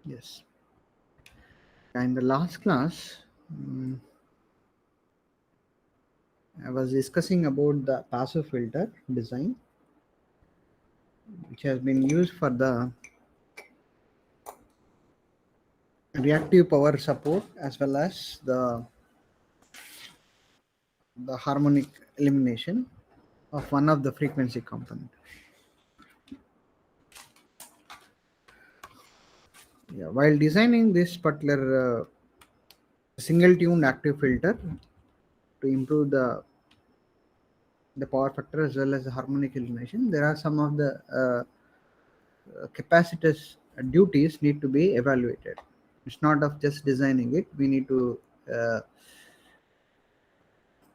Yes. In the last class, I was discussing about the passive filter design, which has been used for the reactive power support as well as the harmonic elimination of one of the frequency component. Yeah, while designing this particular single tuned active filter to improve the power factor as well as the harmonic elimination, there are some of the capacitors duties need to be evaluated. It's not of just designing it. We need to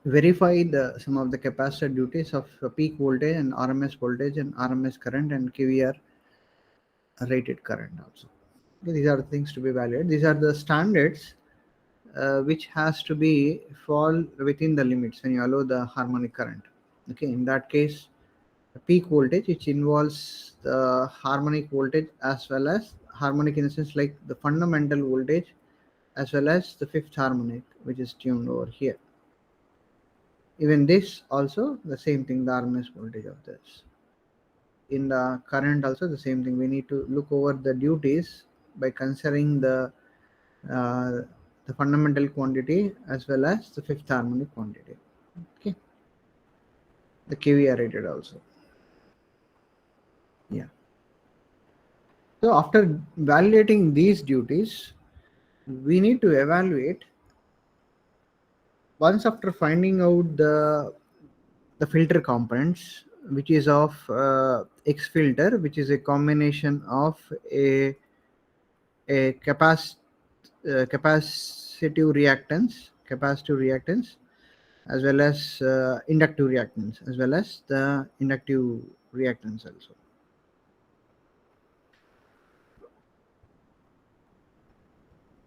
verify some of the capacitor duties of peak voltage and RMS voltage and RMS current and KVR rated current also. Okay, these are the things to be evaluated. These are the standards which has to be fall within the limits when you allow the harmonic current. Okay, in that case, peak voltage, which involves the harmonic voltage as well as harmonic in the sense like the fundamental voltage as well as the fifth harmonic, which is tuned over here. Even this also the same thing, the RMS voltage of this. In the current also the same thing. We need to look over the duties by considering uh, the fundamental quantity as well as the fifth harmonic quantity. Okay, the KVR rated also. Yeah. So after validating these duties, we need to evaluate once after finding out the filter components, which is of X filter, which is a combination of a capacitive reactance as well as inductive reactance as well as the inductive reactance also.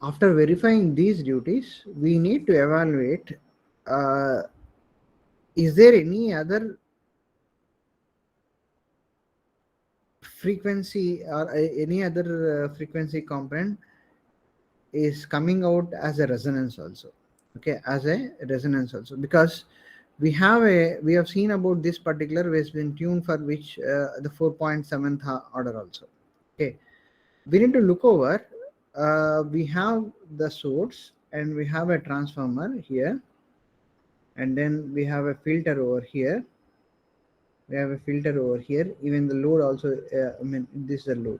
After verifying these duties, we need to evaluate uh, is there any other frequency or any other frequency component is coming out as a resonance also. Okay, as a resonance also, because we have seen about this particular has been tuned for which the 4.7th order also. Okay, we need to look over, we have the source and we have a transformer here, and then we have a filter over here, even the load also, I mean this is the load.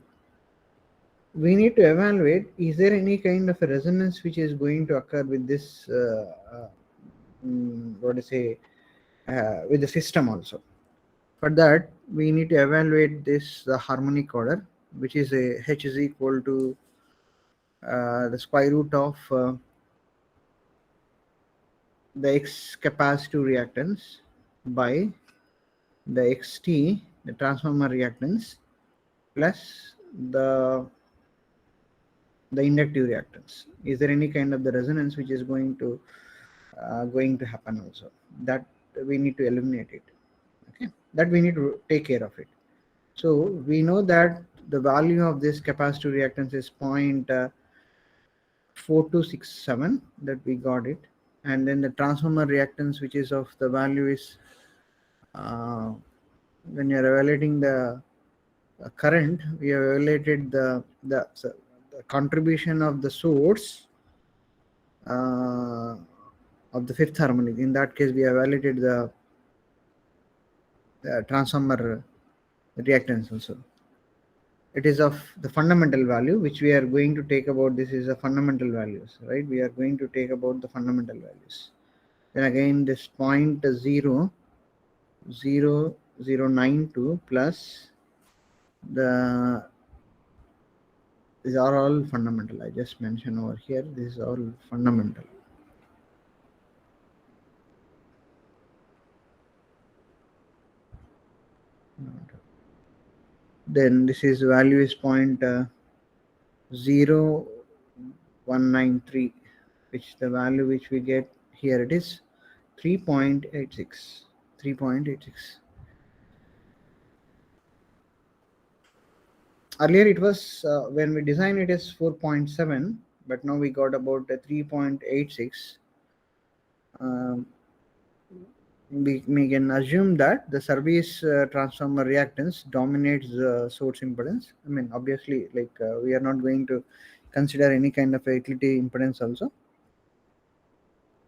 We need to evaluate, is there any kind of a resonance which is going to occur with this what to say, with the system also. For that we need to evaluate this the harmonic order, which is a H is equal to the square root of the X capacitive reactance by the XT, the transformer reactance, plus the the inductive reactance. Is there any kind of the resonance which is going to happen also? That we need to eliminate it. Okay, that we need to take care of it. So we know that the value of this capacitive reactance is 0.4267, that we got it, and then the transformer reactance, which is of the value is uh, when you are evaluating the current, we have evaluated the contribution of the source uh, of the fifth harmonic. In that case, we have validated the transformer reactance also. It is of the fundamental value which we are going to take about. This is the fundamental values, right? We are going to take about the fundamental values. Then again, this point 0.0092 plus the, these are all fundamental. I just mentioned over here. This is all fundamental. Then this is value is point 0.193, which the value which we get here, it is 3.86. 3.86. Earlier it was when we designed it as 4.7, but now we got about a 3.86. Um, we can assume that the service transformer reactance dominates the source impedance. I mean, obviously, like we are not going to consider any kind of a utility impedance also.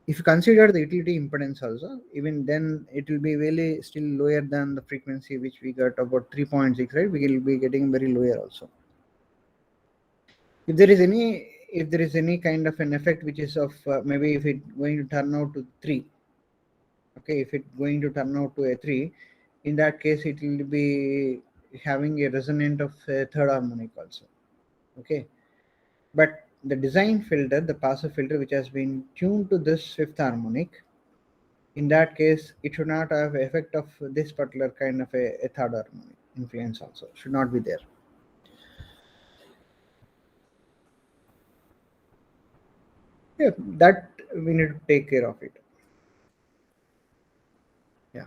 If you consider the utility impedance also, even then it will be really still lower than the frequency which we got about 3.6, right? We will be getting very lower also. If there is any kind of an effect which is of maybe if it going to turn out to 3, okay, if it going to turn out to a 3, in that case it will be having a resonant of a third harmonic also, okay. But the design filter, the passive filter which has been tuned to this fifth harmonic, in that case it should not have effect of this particular kind of a third harmonic influence also should not be there. Yeah, that we need to take care of it. Yeah.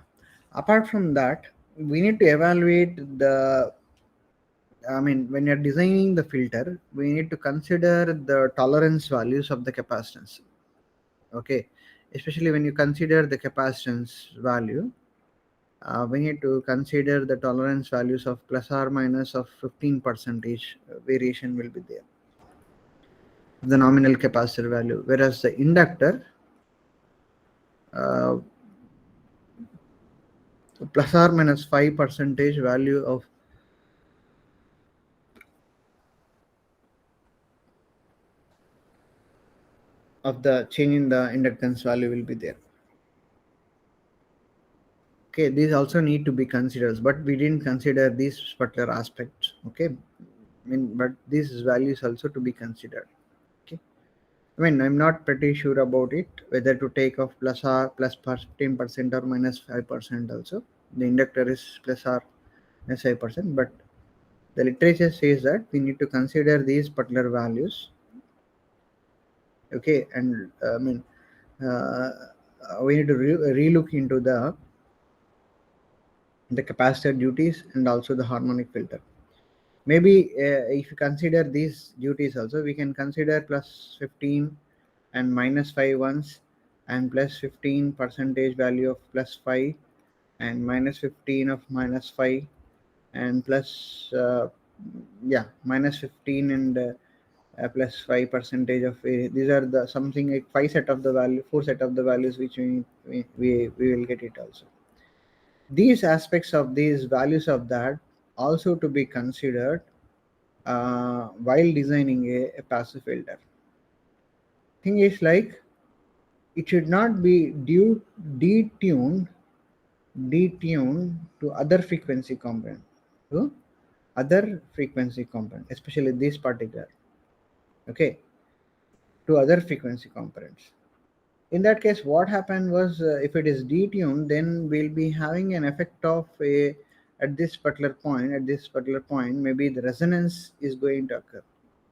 Apart from that, we need to evaluate the. I mean, when you're designing the filter, we need to consider the tolerance values of the capacitance. Okay, especially when you consider the capacitance value, we need to consider the tolerance values of plus or minus of 15 percentage variation will be there. The nominal capacitor value, whereas the inductor uh, plus or minus 5 percentage value of the change in the inductance value will be there. Okay, these also need to be considered, but we didn't consider these particular aspects. Okay, I mean, but these values also to be considered. Okay, I mean, I'm not pretty sure about it whether to take off plus or plus 15% or minus 5% also. The inductor is plus or minus 5%, but the literature says that we need to consider these particular values. Okay, and I mean, uh, we need to relook into the capacitor duties and also the harmonic filter. Maybe if you consider these duties also, we can consider plus 15 and minus 5 ones, and plus 15 percentage value of plus 5, and minus 15 of minus 5, and plus yeah, minus 15 and plus 5 percentage of these are the something like 5 set of the value, 4 set of the values which we will get it also. These aspects of these values of that also to be considered while designing a passive filter. Thing is like it should not be detuned to other frequency component, to other frequency component, especially this particular, okay, to other frequency components. In that case, what happened was if it is detuned, then we'll be having an effect of a at this particular point. At this particular point, maybe the resonance is going to occur.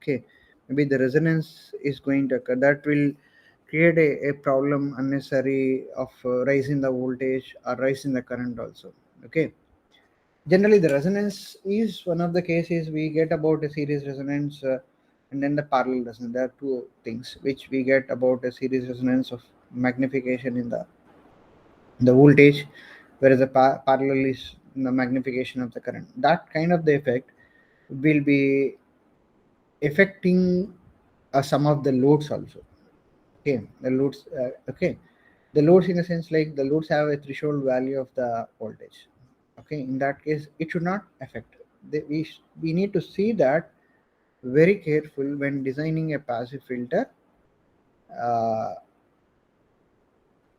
Okay, maybe the resonance is going to occur. That will create a problem unnecessary of raising the voltage or raising the current also. Okay, generally the resonance is one of the cases we get about a series resonance and then the parallel resonance. There are two things which we get about a series resonance of magnification in the voltage, whereas the parallel is the magnification of the current. That kind of the effect will be affecting some of the loads also. Okay, the loads. Okay, the loads in the sense like the loads have a threshold value of the voltage. Okay, in that case, it should not affect. We need to see that very careful when designing a passive filter uh,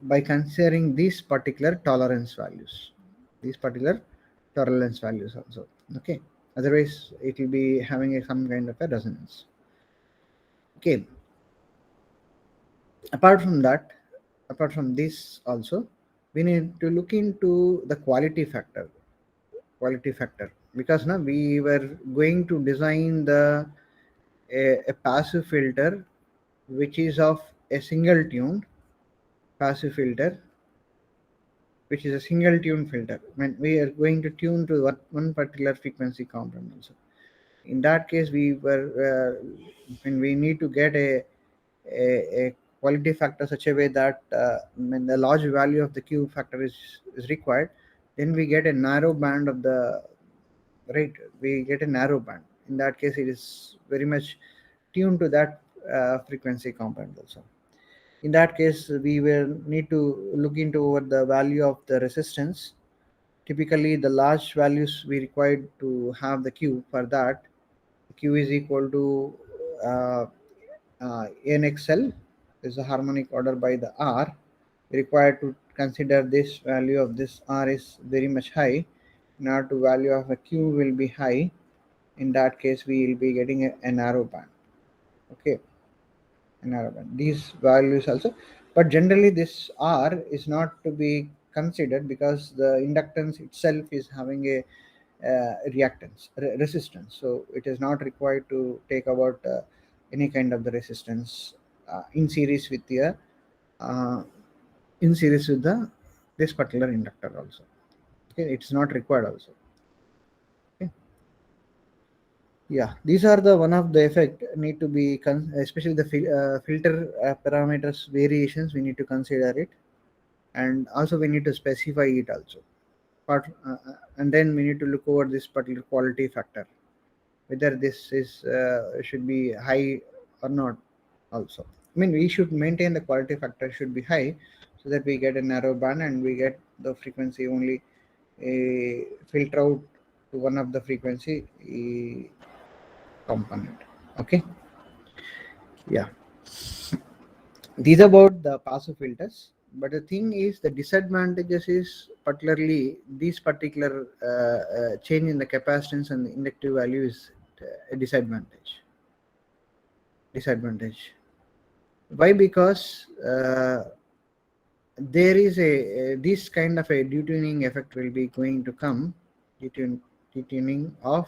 by considering these particular tolerance values. These particular tolerance values also. Okay, otherwise it will be having some kind of a resonance. Okay, apart from that, apart from this also, we need to look into the quality factor, because now we were going to design a passive filter which is of a single tune passive filter, which is a single tune filter when we are going to tune to one particular frequency component also. In that case, we were when we need to get a quality factor such a way that when the large value of the Q factor is required, then we get a narrow band of the right. We get a narrow band. In that case, it is very much tuned to that frequency component also. In that case, we will need to look into what the value of the resistance. Typically, the large values we required to have the Q. For that, Q is equal to uh, NXL is the harmonic order by the R. Required to consider this value of this R is very much high. In order to value of a Q will be high. In that case, we will be getting a narrow band. Okay, a narrow band. These values also, but generally this R is not to be considered because the inductance itself is having a reactance resistance, so it is not required to take about any kind of the resistance in series with the uh, in series with the this particular inductor also. Okay, it's not required also. Okay. Yeah, these are the one of the effect need to be especially the filter parameters variations we need to consider it, and also we need to specify it also. But and then we need to look over this particular quality factor, whether this is should be high or not also. I mean, we should maintain the quality factor should be high so that we get a narrow band and we get the frequency only a filter out to one of the frequency component. Okay. Yeah, these about the passive filters, but the thing is the disadvantages is particularly this particular change in the capacitance and the inductive value is a disadvantage. Why? Because there is a this kind of a detuning effect will be going to come, detuning of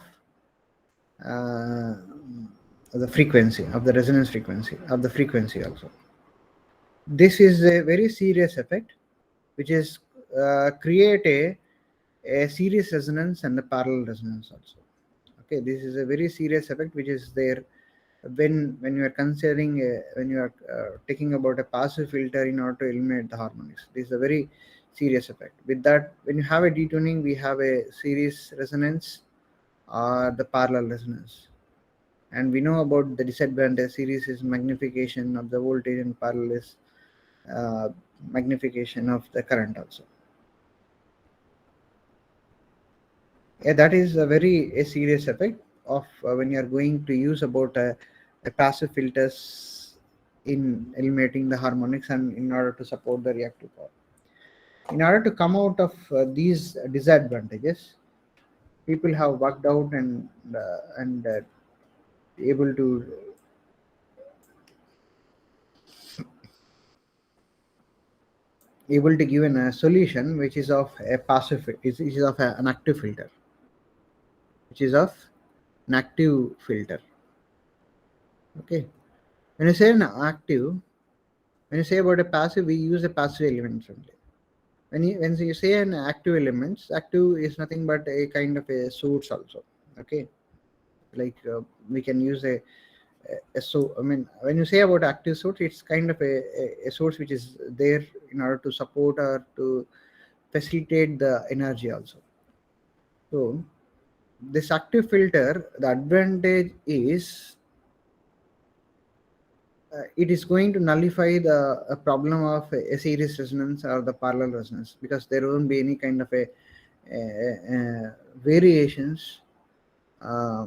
uh, the frequency of the resonance frequency of the frequency also. This is a very serious effect which is create a series resonance and a parallel resonance also. Okay, this is a very serious effect which is there when you are considering when you are taking about a passive filter in order to eliminate the harmonics. This is a very serious effect. With that, when you have a detuning, we have a series resonance or the parallel resonance, and we know about the disadvantage. Series is magnification of the voltage and parallel is uh, magnification of the current also. Yeah, that is a very a serious effect of when you are going to use about a passive filters in eliminating the harmonics and in order to support the reactive power. In order to come out of these disadvantages, people have worked out and able to give a solution which is of a passive which is of an active filter, which is of an active filter. Okay, when you say an active, when you say about a passive, we use a passive element only. When you say an active elements, active is nothing but a kind of a source also. Okay, like we can use so I mean, when you say about active source, it's kind of a source which is there in order to support or to facilitate the energy also. So this active filter, the advantage is it is going to nullify the problem of a series resonance or the parallel resonance, because there won't be any kind of a variations uh,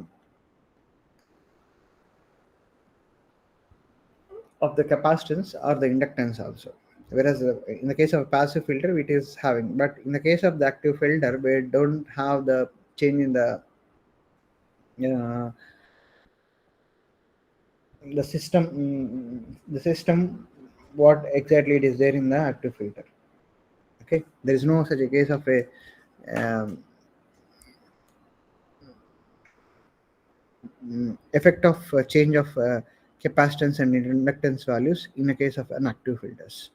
of the capacitance or the inductance also. Whereas in the case of a passive filter, it is having, but in the case of the active filter, we don't have the change in uh, the system, what exactly it is there in the active filter. Okay, there is no such a case of a um, effect of change of capacitance and inductance values in the case of an active filters.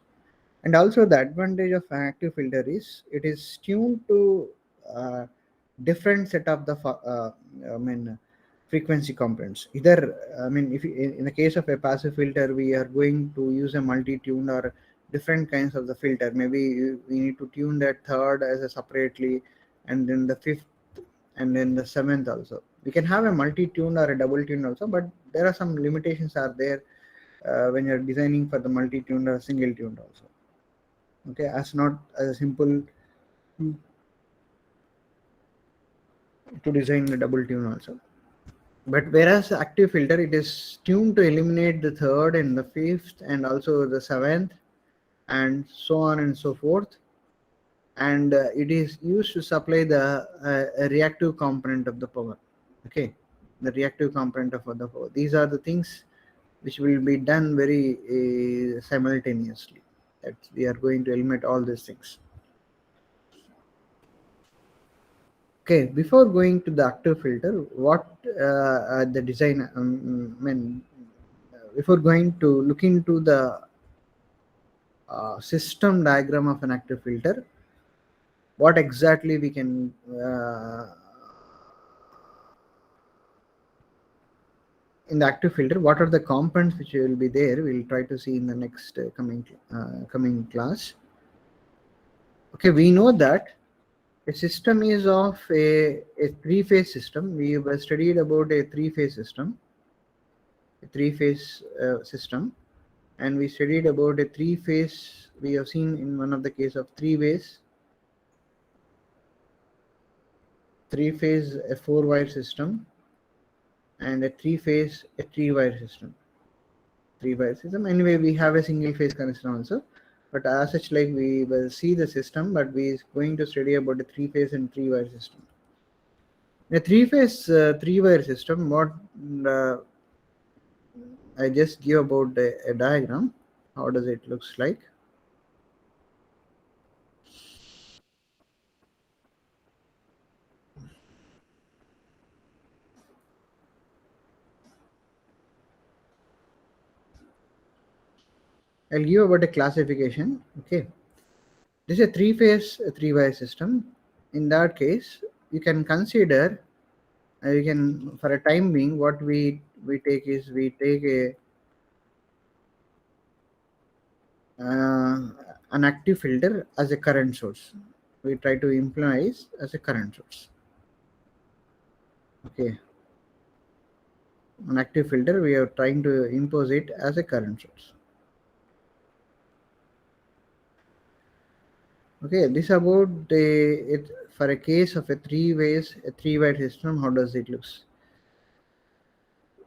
And also the advantage of an active filter is it is tuned to different set of the I mean frequency components. Either, I mean, if in the case of a passive filter, we are going to use a multi-tuned or different kinds of the filter. Maybe we need to tune that third as a separately, and then the fifth, and then the seventh also. We can have a multi-tuned or a double tuned also, but there are some limitations are there when you're designing for the multi-tuned or single tuned also. Okay, as not as simple to design the double tune also. But whereas active filter, it is tuned to eliminate the third and the fifth and also the seventh and so on and so forth. And it is used to supply the reactive component of the power. Okay, the reactive component of the power. These are the things which will be done very simultaneously. That we are going to eliminate all these things. Okay, before going to the active filter, what the design, before going to look into the system diagram of an active filter, what exactly we can in the active filter, what are the components which will be there? We'll try to see in the next coming class. Okay, we know that a system is of a three-phase system. We have studied about a three-phase system, system, and we studied about a three-phase. We have seen in one of the case of three-phase a four-wire system, and a three-phase a three-wire system. Three-wire system. Anyway, we have a single-phase connection also. But as such, like we will see the system, but we are going to study about the three-phase and three-wire system. A three-phase three-wire system, what I just give about a diagram. How does it looks like? I'll give about a classification. Okay, this is a three-phase three-wire system. In that case, you can consider you can, for a time being, what we take is we take a an active filter as a current source. We try to imply as a current source. Okay, an active filter, we are trying to impose it as a current source. Okay, this about it for a case of a three-wire system. How does it looks?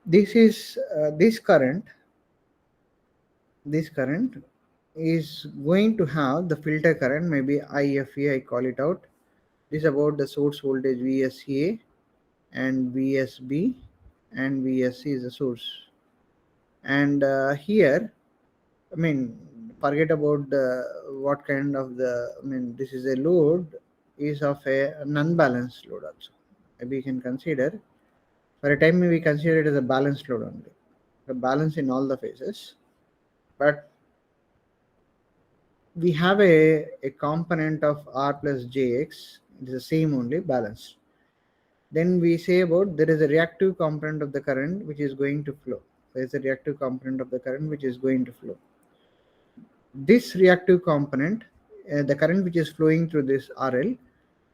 This is this current is going to have the filter current, maybe IFA, I call it out. This is about the source voltage VSA and VSB, and VSC is the source. And here, I mean, forget about what kind of the, I mean, this is a load is of a non-balanced load also. Maybe you can consider, for a time we consider it as a balanced load only, the balance in all the phases. But we have a component of R plus JX, it is the same only, balanced. Then we say about there is a reactive component of the current which is going to flow. There is a reactive component of the current which is going to flow. This reactive component, the current which is flowing through this RL,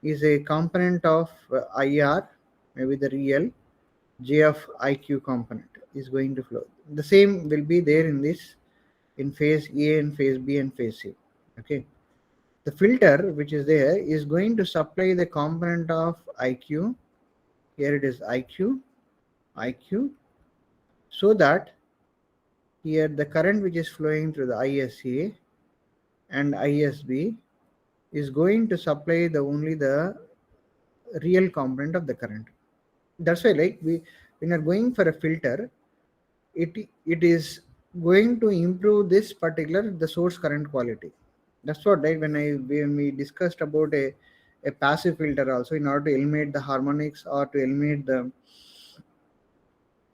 is a component of IR, maybe the real J of IQ component is going to flow. The same will be there in this, in phase A and phase B and phase C. Okay, the filter which is there is going to supply the component of IQ. Here it is IQ, so that here the current which is flowing through the ISA and ISB is going to supply the only the real component of the current. That's why, like, we, when you're going for a filter, it is going to improve this particular the source current quality. That's what, right, when we discussed about a passive filter also, in order to eliminate the harmonics or to eliminate the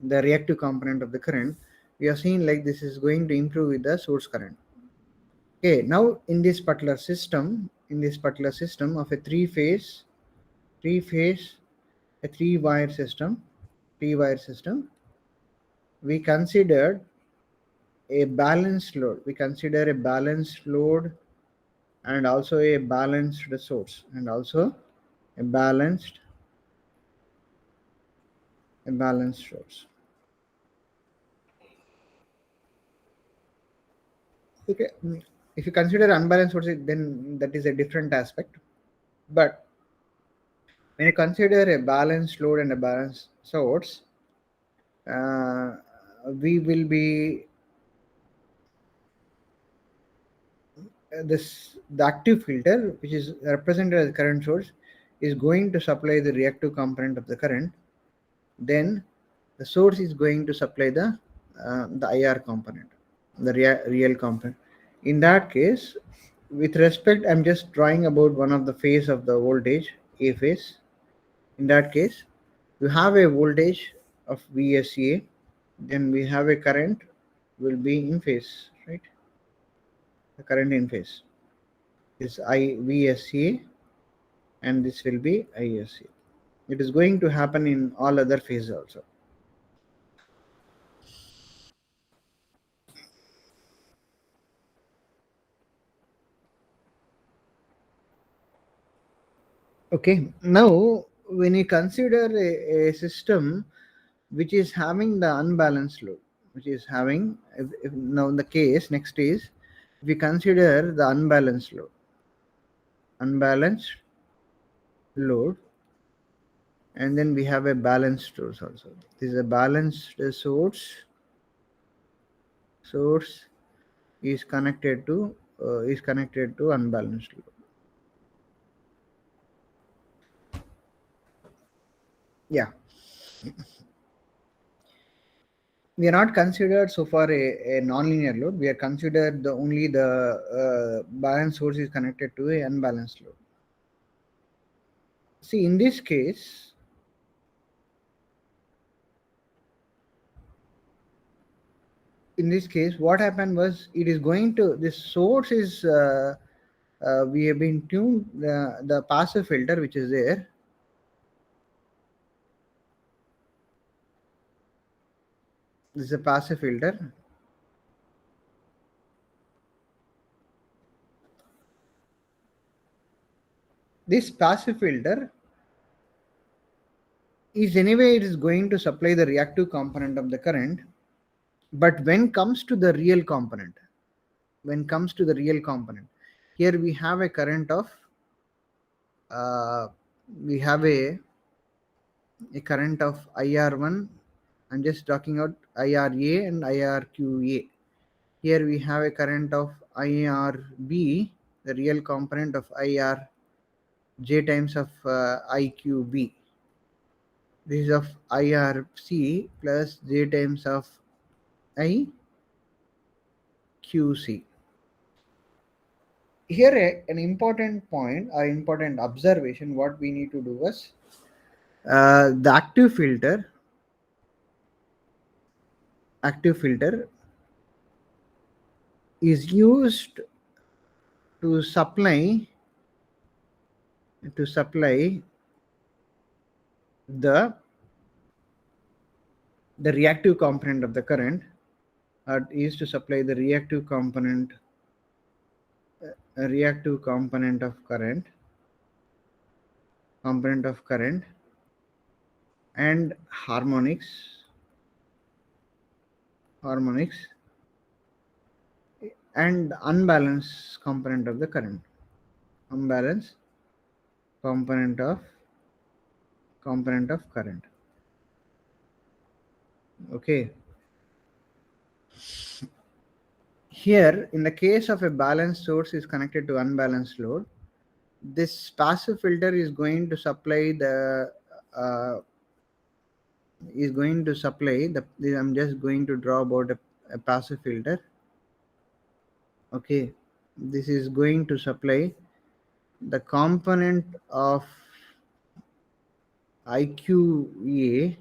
reactive component of the current, we are seeing like this is going to improve with the source current. Okay, now in this particular system of a three-phase a three-wire system, P-wire system, we considered a balanced load. We consider a balanced load and also a balanced source and also a balanced source. Okay. If you consider unbalanced source, then that is a different aspect. But when you consider a balanced load and a balanced source, uh, we will be the active filter, which is represented as current source, is going to supply the reactive component of the current. Then the source is going to supply the IR component, the real component. In that case, with respect, I'm just drawing about one of the phase of the voltage, A phase. In that case, you have a voltage of VSA, then we have a current will be in phase, right? The current in phase is VSA and this will be ISA. It is going to happen in all other phases also. Okay, now when you consider a system which is having the unbalanced load, which is having, if now in the case next is, we consider the unbalanced load, and then we have a balanced source also. This is a balanced source is connected to unbalanced load. Yeah, we are not considered so far a non-linear load. We are considered the only the balanced source is connected to a unbalanced load. See, in this case, what happened was it is going to this source is we have been tuned the passive filter which is there. This is a passive filter. This passive filter is anyway it is going to supply the reactive component of the current, but when comes to the real component, here we have a current of we have a current of IR1. I'm just talking about IRA and IRQA. Here we have a current of IRB, the real component of IR J times of IQB. This is of IRC plus J times of IQC. Here an important point or important observation what we need to do was the active filter is used to supply the reactive component of the current, is to supply the reactive component of current and harmonics and unbalanced component of the current, unbalanced component of current. Okay, here in the case of a balanced source is connected to unbalanced load, this passive filter is going to supply the I'm just going to draw about a passive filter. Okay, this is going to supply the component of IQA,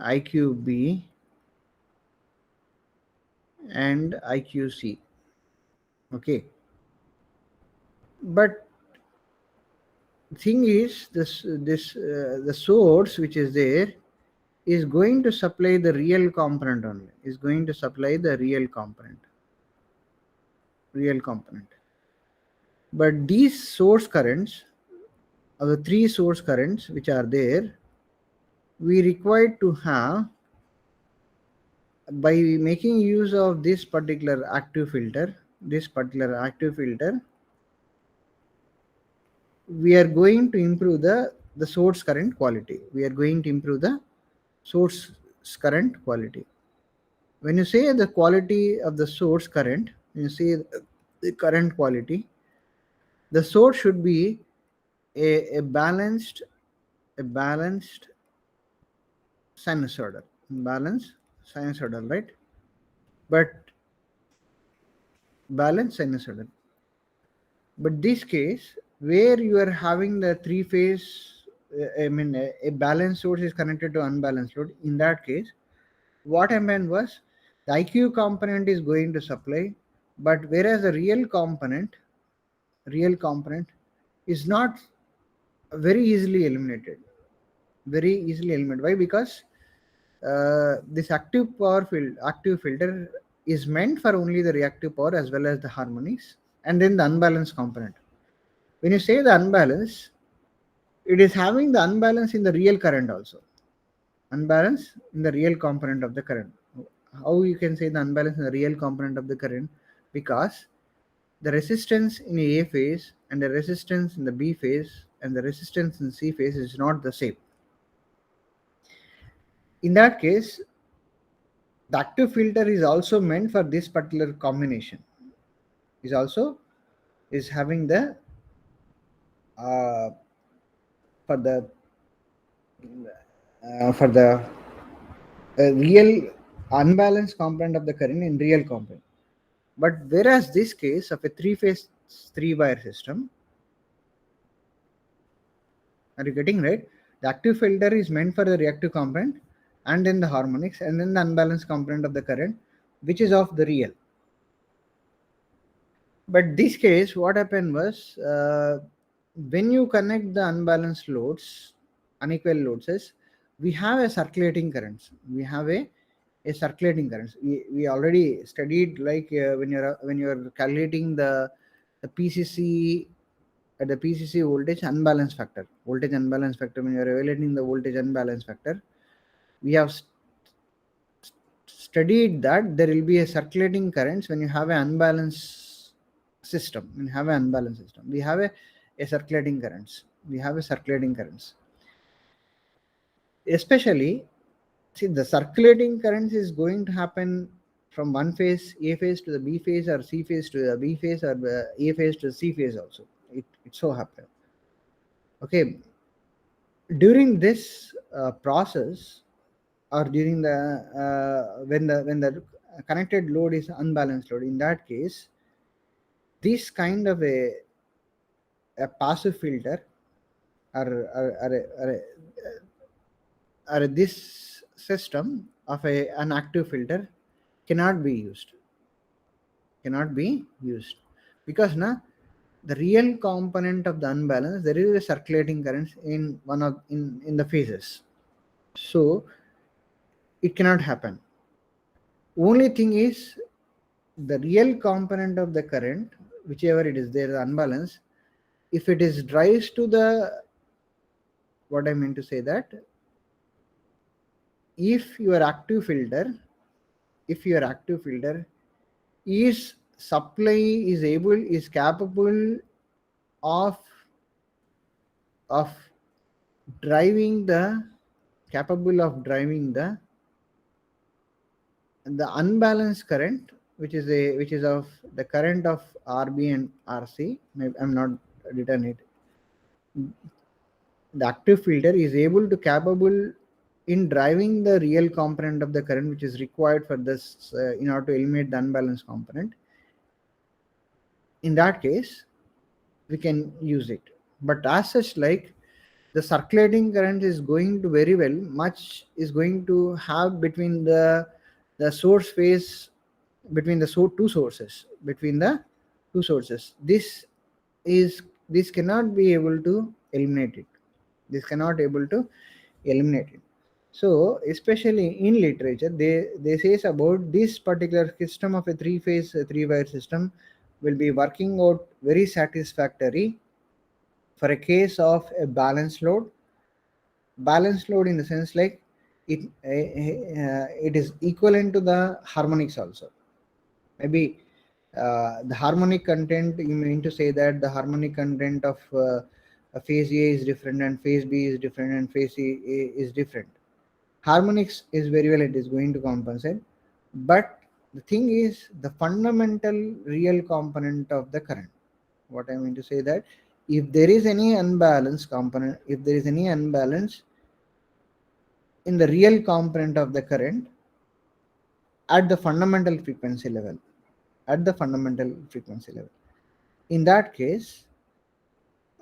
IQB and IQC. Okay, but thing is the source which is there is going to supply the real component only, is going to supply the real component. But these source currents, or the three source currents which are there, we require to have, by making use of this particular active filter, we are going to improve the source current quality. We are going to improve the source current quality. When you say the quality of the source current, when you say the current quality, the source should be a balanced sinusoidal, right? But balanced sinusoidal. But this case, where you are having the three phase, a balanced source is connected to unbalanced load. In that case, what happened was the IQ component is going to supply, but whereas the real component is not very easily eliminated. Why? Because this active filter is meant for only the reactive power as well as the harmonics, and then the unbalanced component. When you say the unbalance, it is having the unbalance in the real current also. Unbalance in the real component of the current. How you can say the unbalance in the real component of the current? Because the resistance in A phase and the resistance in the B phase and the resistance in C phase is not the same. In that case, the active filter is also meant for this particular combination. Is having the for the real unbalanced component of the current in real component. But whereas this case of a three-phase three-wire system, are you getting right? The active filter is meant for the reactive component and then the harmonics and then the unbalanced component of the current, which is of the real. But this case, what happened was when you connect the unbalanced loads, unequal loads, we have a circulating currents. We have a circulating currents. We already studied like when you're calculating the PCC at the PCC voltage unbalance factor. When you're evaluating the voltage unbalance factor, we have studied that there will be a circulating currents when you have an unbalanced system. We have a circulating currents. Especially, see, the circulating currents is going to happen from one phase, A phase to the B phase, or C phase to the B phase, or A phase to the C phase also. It so happens. Okay. During this process, or during the when the connected load is unbalanced load, in that case, this kind of a passive filter or this system of an active filter cannot be used because the real component of the unbalance, there is a circulating currents in one of in the phases, so it cannot happen. Only thing is the real component of the current, whichever it is there, the unbalance, if it is drives to the, what I mean to say that, if your active filter is capable of driving the unbalanced current, which is of the current of RB and RC. Maybe I'm not written it. The active filter is able to capable in driving the real component of the current, which is required for this in order to eliminate the unbalanced component. In that case, we can use it. But as such, like the circulating current is going to very well, much is going to have between the source phase, between the two sources. This cannot be able to eliminate it. So especially in literature, they says about this particular system of a three-phase three-wire system will be working out very satisfactory for a case of a balanced load. Balanced load in the sense like it is equivalent to the harmonics also. Maybe the harmonic content, you mean to say that the harmonic content of a phase A is different and phase B is different and phase C is different. Harmonics is very well, it is going to compensate, but the thing is the fundamental real component of the current. What I mean to say that if there is any unbalance component, if there is any unbalance in the real component of the current at the fundamental frequency level, at the fundamental frequency level, in that case,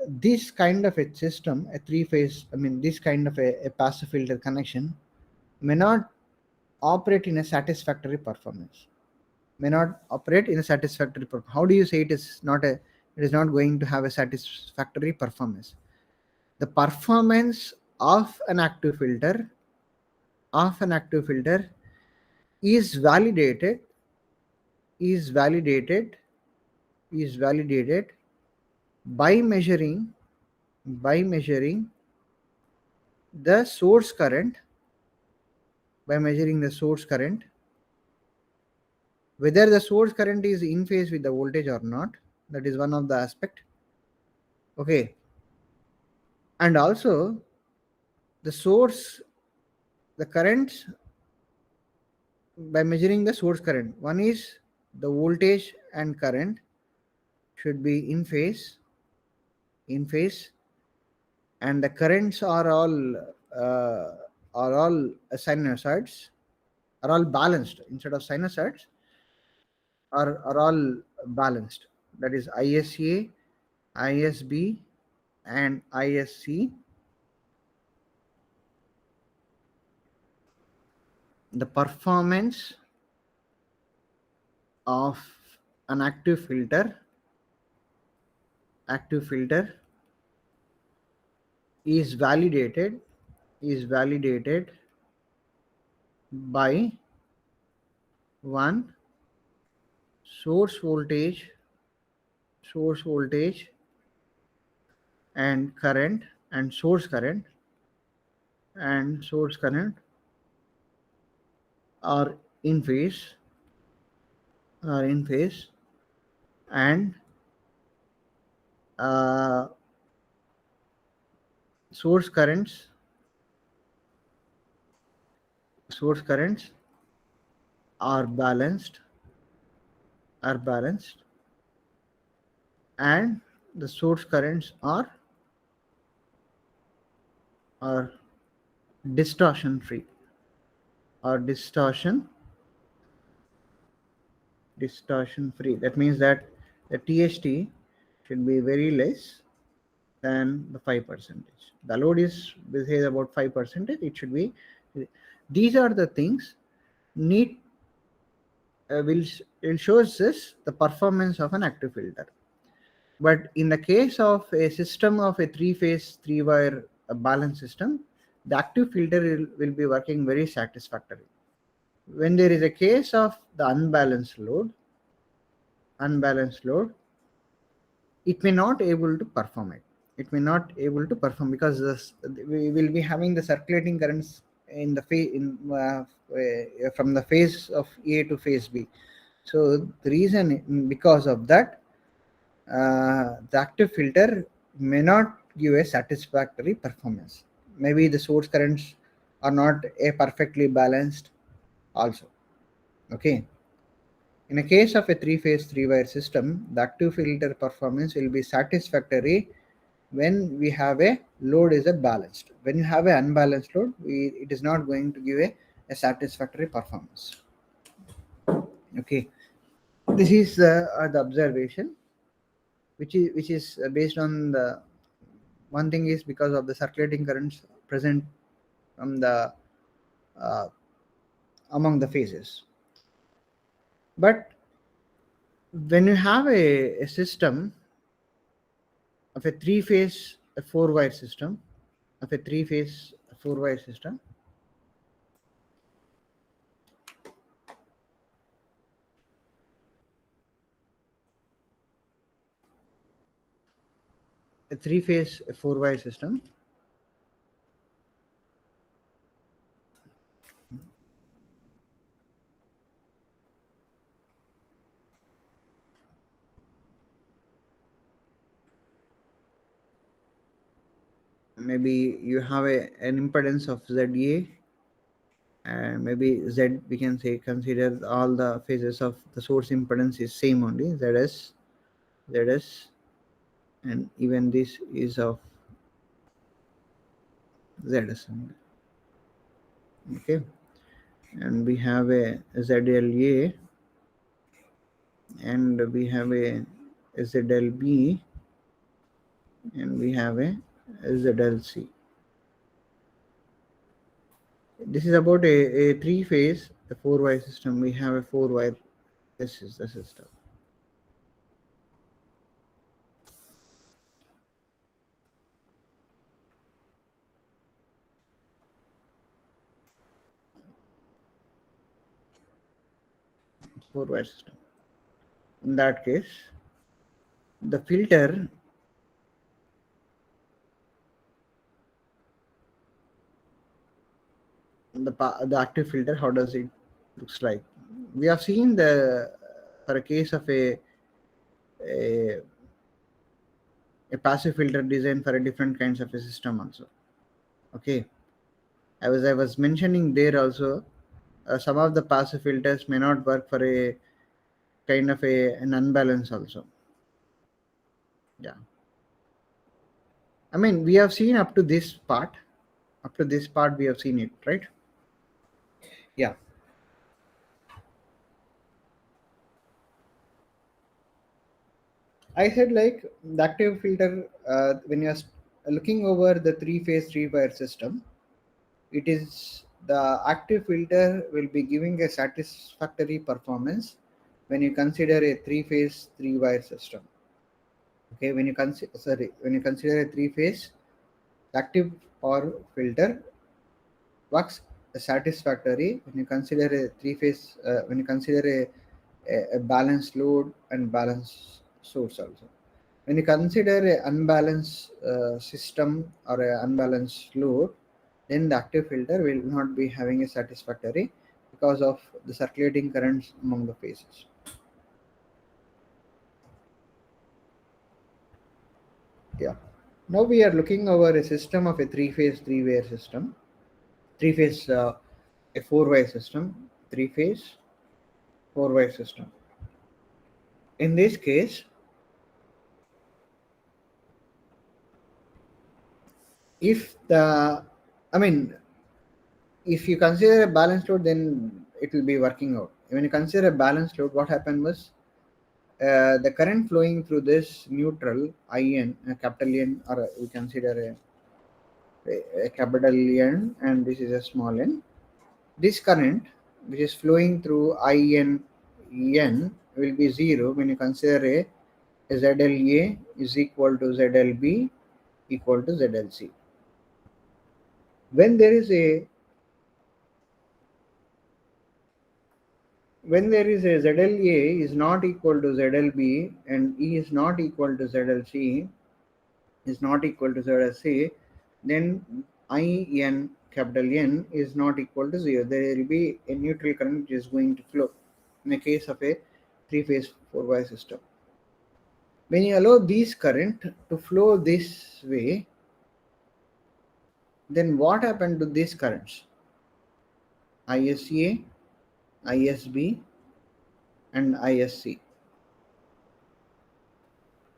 this kind of a system, a three phase, I mean, this kind of a passive filter connection may not operate in a satisfactory performance. May not operate in a satisfactory performance. How do you say it is not a? It is not going to have a satisfactory performance. The performance of an active filter, of an active filter, is validated, is validated, is validated by measuring, by measuring the source current, by measuring the source current, whether the source current is in phase with the voltage or not. That is one of the aspect. Okay, and also the source, the currents, by measuring the source current, one is the voltage and current should be in phase, in phase, and the currents uh, are all sinusoids, are all balanced instead of sinusoids, are all balanced. That is ISA, ISB, and ISC. The performance of an active filter is validated, is validated by one, source voltage, source voltage and current, and source current, and source current are in phase, are in phase, and uh, source currents, source currents are balanced, are balanced, and the source currents are distortion free, or distortion free. That means that the THT should be very less than the 5%. The load is, we say, about 5%. It should be. These are the things need will shows us the performance of an active filter. But in the case of a system of a three-phase, three-wire balance system, the active filter will be working very satisfactory. When there is a case of the unbalanced load, it may not able to perform it. It may not able to perform because we will be having the circulating currents in the from the phase of A to phase B. So the reason, because of that, the active filter may not give a satisfactory performance. Maybe the source currents are not a perfectly balanced also. Okay. In a case of a three-phase, three-wire system, the active filter performance will be satisfactory when we have a load is a balanced. When you have an unbalanced load, it is not going to give a satisfactory performance. Okay, this is the observation, which is based on the one thing is because of the circulating currents present from the uh, among the phases. But when you have a system of a three-phase, a four-wire system, of a three-phase, four-wire system, a three-phase 4-wire system. Maybe you have an impedance of ZA, and maybe Z, we can say, consider all the phases of the source impedance is same only, ZS, and even this is of ZS only. Okay, and we have a ZLA, and we have a ZLB, and we have a ZLC. This is about a three-phase, a 4-wire system. We have a 4-wire. This is the system. 4-wire system. In that case, the filter the active filter, how does it looks like? We have seen the for a case of a, a passive filter design for a different kinds of a system also. Okay, I was mentioning there also, some of the passive filters may not work for a kind of an unbalance also. Yeah, I mean, we have seen up to this part. Up to this part, we have seen it, right? Yeah. I said like the active filter, when you're looking over the three-phase three-wire system, it is the active filter will be giving a satisfactory performance when you consider a three-phase three-wire system. Okay, when you consider a three-phase active or filter works satisfactory when you consider a three-phase when you consider a balanced load and balanced source also. When you consider a unbalanced system or a unbalanced load, then the active filter will not be having a satisfactory because of the circulating currents among the phases. Yeah. Now we are looking over a system of a three-phase three-wire system, three-phase a four-wire system, three-phase four-wire system. In this case, if the, I mean, if you consider a balanced load, then it will be working out. When you consider a balanced load, what happened was the current flowing through this neutral IN, a capital N, or we consider a capital N, and this is a small n. This current, which is flowing through IN N, will be zero when you consider a ZLA is equal to ZLB equal to ZLC. When there is a ZLA is not equal to ZLB and E is not equal to ZLC, then IN capital N is not equal to 0. There will be a neutral current which is going to flow in the case of a three-phase four-wire system. When you allow this current to flow this way, then what happened to these currents? ISA, ISB, and ISC.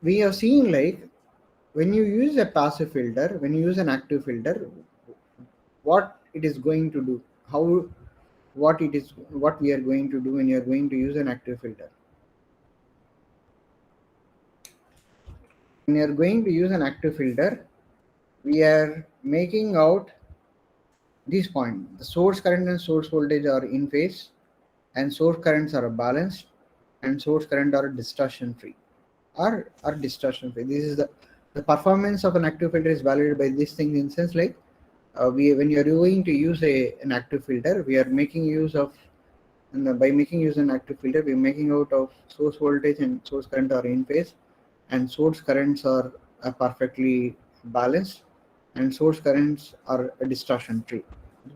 We have seen like when you use a passive filter, when you use an active filter, what it is going to do, how what we are going to do when you are going to use an active filter. When you are going to use an active filter, we are making out this point. The source current and source voltage are in phase, and source currents are balanced, and source current are distortion free. Are distortion free. This is the performance of an active filter is validated by this thing in sense like we when you are going to use an active filter, we are making use of, and by making use of an active filter, we are making out of source voltage and source current are in phase, and source currents are are perfectly balanced, and source currents are a distortion free.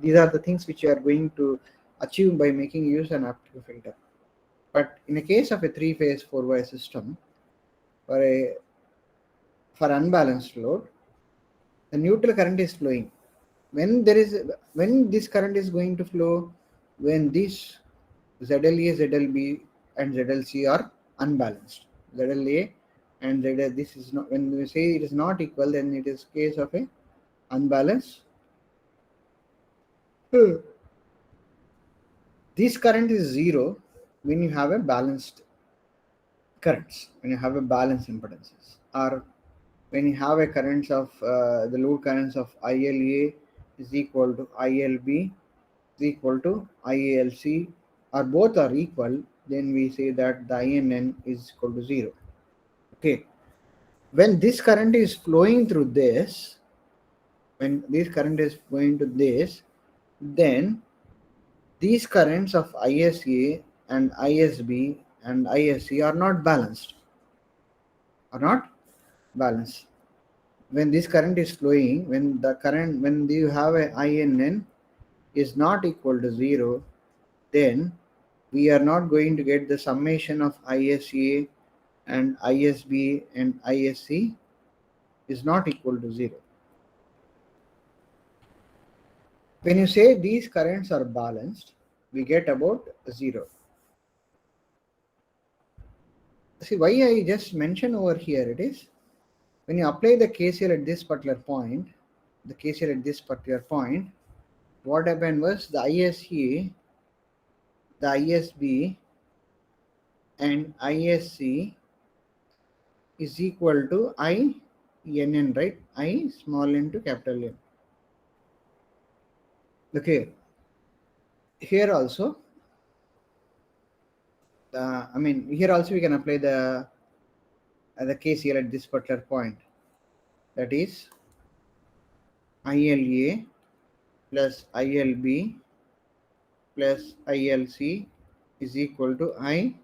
These are the things which you are going to achieve by making use an optical filter. But in a case of a three-phase four-way system, for a for unbalanced load, the neutral current is flowing. When this current is going to flow, when this ZLA, ZLB, and ZLC are unbalanced. ZLA and ZL, this is not, when we say it is not equal, then it is case of a unbalanced. This current is zero when you have a balanced currents, when you have a balanced impedances, or when you have a currents of the load currents of ILA is equal to ILB is equal to IALC, or both are equal, then we say that the INN is equal to 0. Okay. When this current is flowing through this, when this current is flowing to this, then these currents of ISA and ISB and ISC are not balanced. Are not balanced. When this current is flowing, when you have a INN is not equal to 0, then we are not going to get the summation of ISA and ISB and ISC is not equal to 0. When you say these currents are balanced, we get about 0. See, why I just mentioned over here, it is when you apply the KCL at this particular point, what happened was the ISA, the ISB, and ISC is equal to INN, right? I small into capital N. Okay. Here also, here also we can apply the KCL at this particular point. That is ILA plus ILB plus ILC is equal to INN.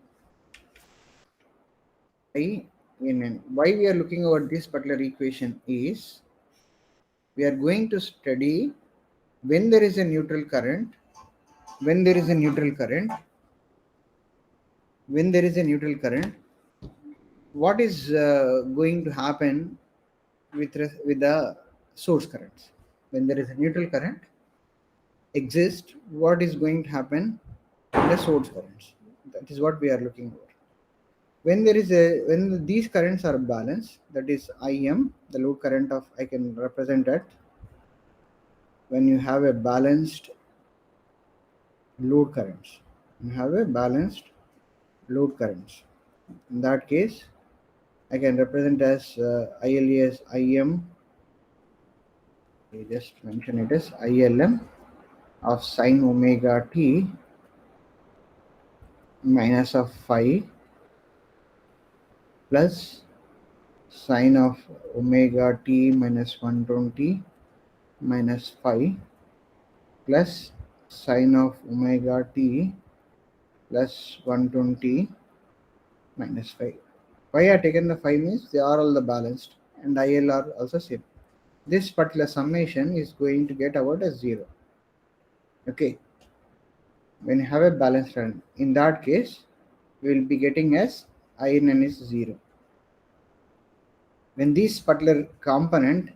Why we are looking over this particular equation is we are going to study when there is a neutral current, when there is a neutral current, what is going to happen with the source currents. When there is a neutral current exists, what is going to happen in the source currents? That is what we are looking for. When these currents are balanced, that is IM, the load current of, I can represent that when you have a balanced load currents. You have a balanced load currents. In that case, I can represent as ILA as IM. I just mention it as ILM of sine omega t minus of phi plus sine of omega t minus 120 minus phi plus sine of omega t plus 120 minus phi. Why I taken the phi means they are all the balanced and IL are also same. This particular summation is going to get about as 0. Okay. When you have a balanced current, in that case, we will be getting as INN is 0. When this particular component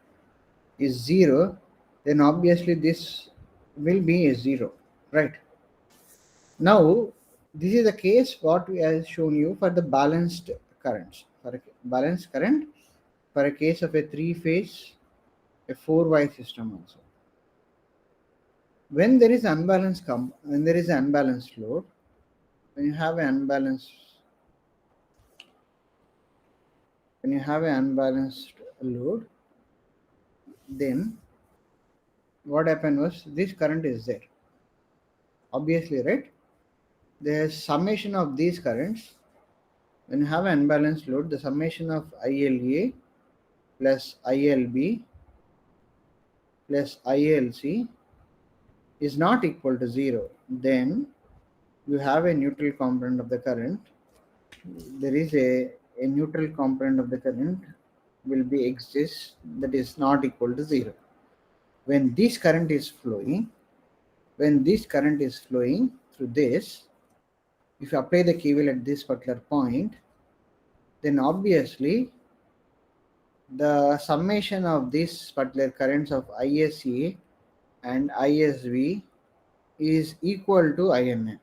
is 0, then obviously this will be a 0, right? Now, this is the case what we have shown you for the balanced currents. For a balanced current, for a case of a three-phase, a four-wire system also. When there is unbalanced load, when you have an unbalanced load, then what happened was this current is there. Obviously, right? The summation of these currents, when you have an unbalanced load, the summation of ILA plus ILB plus ILC is not equal to 0. Then you have a neutral component of the current. There is a neutral component of the current will be exist that is not equal to 0. When this current is flowing, through this, if you apply the KVL at this particular point, then obviously the summation of these particular currents of ISA and ISV is equal to INA.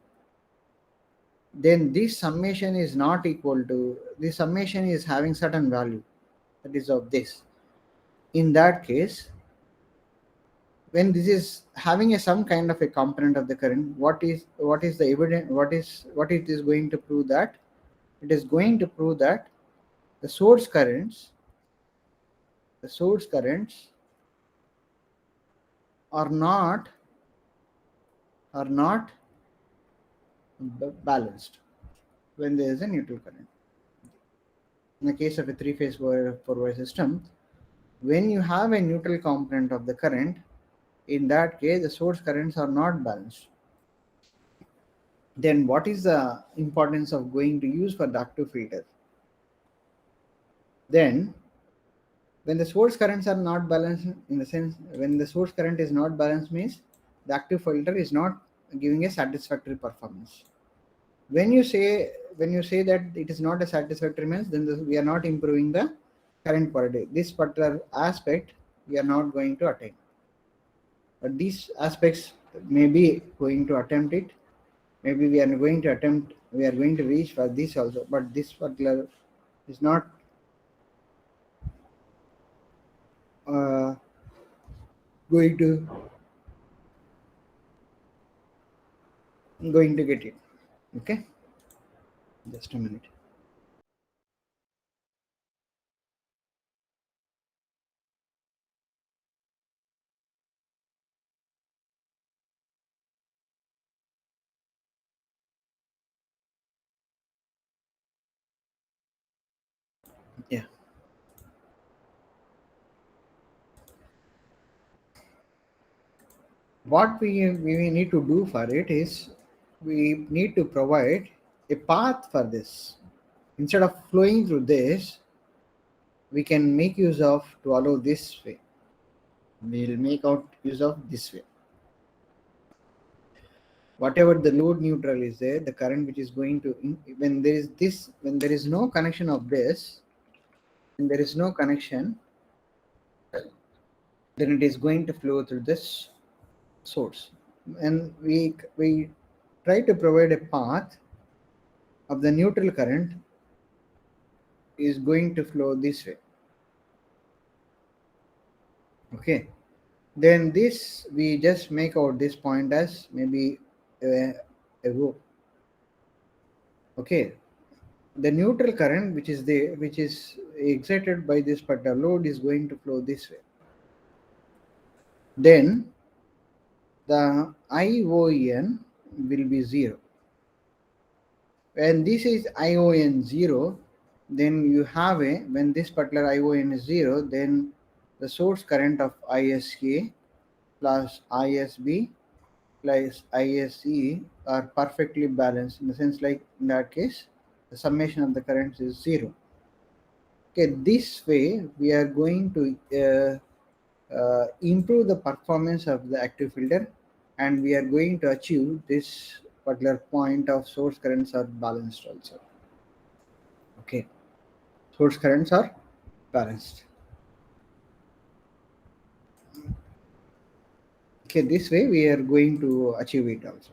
Then this summation is not equal to, this summation is having certain value, that is of this. In that case, when this is having some kind of a component of the current, what is the evidence, what it is going to prove? That it is going to prove that the source currents are not balanced when there is a neutral current. In the case of a three-phase four-wire system, when you have a neutral component of the current, in that case the source currents are not balanced. Then what is the importance of going to use for the active filter? Then when the source currents are not balanced, in the sense when the source current is not balanced, means the active filter is not giving a satisfactory performance. When you say that it is not a satisfactory, means then we are not improving the current quality. This particular aspect we are not going to attain. But these aspects may be going to attempt it. Maybe we are going to reach for this also. But this particular is not going to get it. Okay, just a minute. Yeah. What we need to do for it is we need to provide a path for this. Instead of flowing through this, we can make use of to allow this way. We'll make out use of this way. Whatever the load neutral is there, the current which is going to, when there is no connection of this, when there is no connection, then it is going to flow through this source. And we try to provide a path of the neutral current is going to flow this way. Okay, then this we just make out this point as maybe a rho. Okay, the neutral current which is excited by this particular load is going to flow this way. Then the ION will be 0. When this is ION 0, then you have when this particular ION is 0, then the source current of ISA plus ISB plus ISE are perfectly balanced, in the sense like in that case the summation of the currents is 0. Okay, this way we are going to improve the performance of the active filter, and we are going to achieve this particular point of source currents are balanced also. Okay, source currents are balanced. Okay, this way we are going to achieve it also.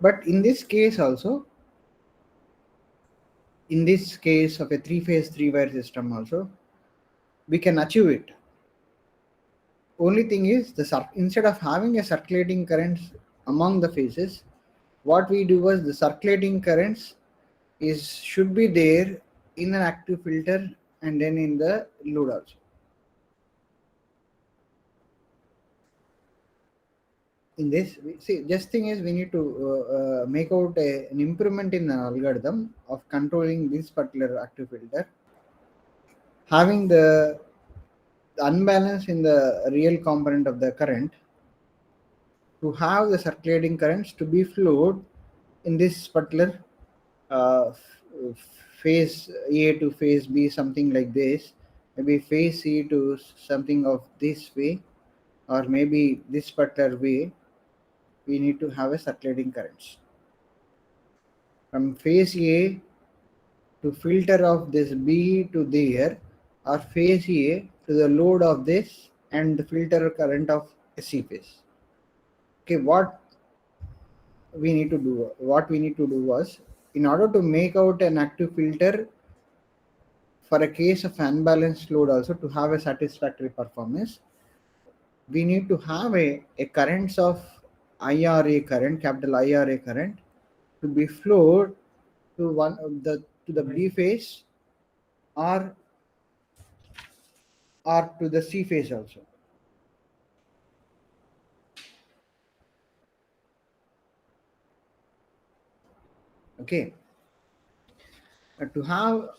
But in this case also, in this case of a three-phase three-wire system also, we can achieve it. Only thing is, instead of having a circulating currents among the phases, what we do was the circulating currents should be there in an active filter and then in the load also. In this, just thing is we need to make out an improvement in the algorithm of controlling this particular active filter, having the unbalance in the real component of the current, to have the circulating currents to be flowed in this particular phase A to phase B, something like this, maybe phase C to something of this way, or maybe this particular way, we need to have a circulating currents. From phase A to filter of this B to there, or phase A to the load of this and the filter current of C phase. Okay, what we need to do was, in order to make out an active filter for a case of unbalanced load also to have a satisfactory performance, we need to have a currents of IRA current, capital IRA current, to be flowed to one of the to the B phase, or to the C phase also. Okay, to have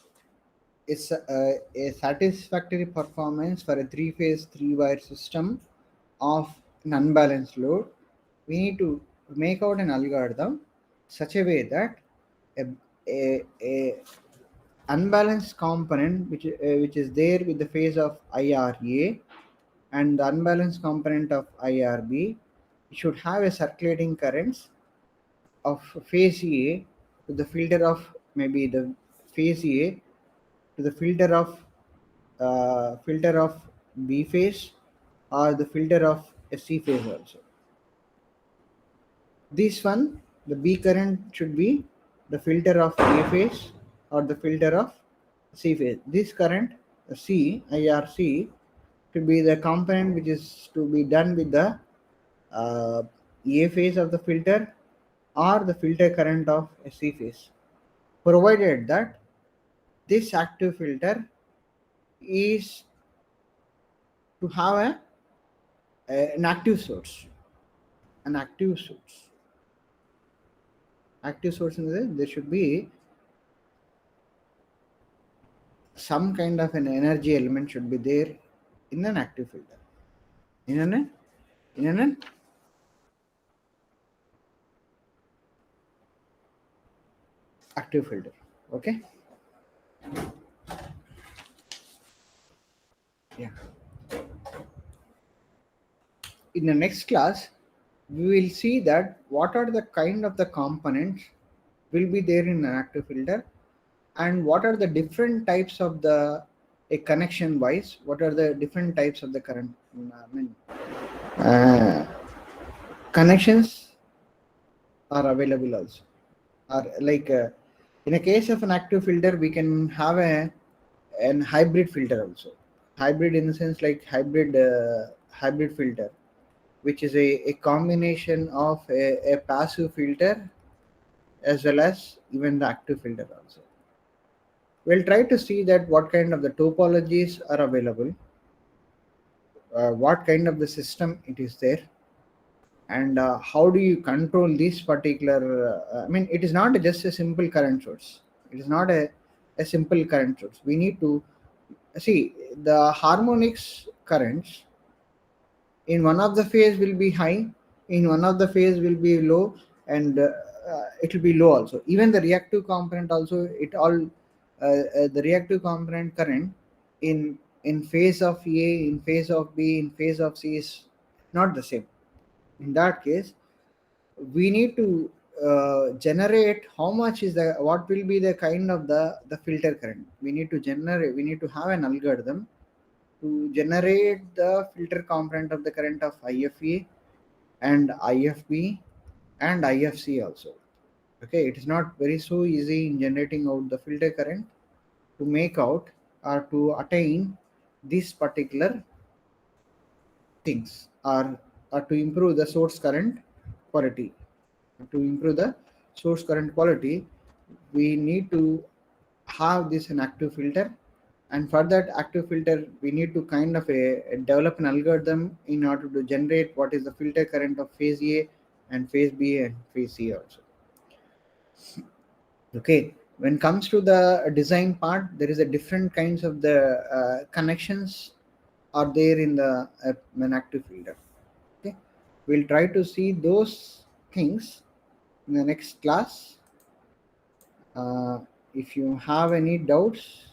a satisfactory performance for a three-phase, three-wire system of an unbalanced load, we need to make out an algorithm such a way that a unbalanced component which is there with the phase of IRA and the unbalanced component of IRB should have a circulating currents of phase A to the filter of maybe the phase A to the filter of B phase, or the filter of C phase also. This one, the B current should be the filter of A phase or the filter of C phase. This current C, IRC, should be the component which is to be done with the A phase of the filter or the filter current of C phase, provided that this active filter is to have an active source. An active source. Active source in the, there should be some kind of an energy element should be there in an active filter. In an active filter. Okay. Yeah. In the next class, we will see that what are the kind of the components will be there in an active filter, and what are the different types of the a connection wise, what are the different types of the current uh, connections are available also, or like in a case of an active filter we can have an hybrid filter also. Hybrid in the sense like hybrid filter, which is a combination of a passive filter as well as even the active filter also. We'll try to see that what kind of the topologies are available, what kind of the system it is there, and how do you control this particular. I mean, it is not just a simple current source. It is not a simple current source. We need to see the harmonics currents. In one of the phase will be high, in one of the phase will be low, and it will be low also. Even the reactive component also, it all the reactive component current in phase of A, in phase of B, in phase of C is not the same. In that case, we need to generate how much is the, what will be the kind of the filter current. We need to generate, we need to have an algorithm to generate the filter component of the current of IFE and IFB and IFC also. Okay, it is not very so easy in generating out the filter current to make out or to attain these particular things, or to improve the source current quality. To improve the source current quality, we need to have this an active filter, and for that active filter we need to kind of develop an algorithm in order to generate what is the filter current of phase A and phase B and phase C also. Okay, when comes to the design part, there is a different kinds of the connections are there in the an active filter. Okay, we'll try to see those things in the next class. If you have any doubts,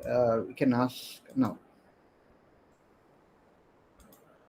you can ask now.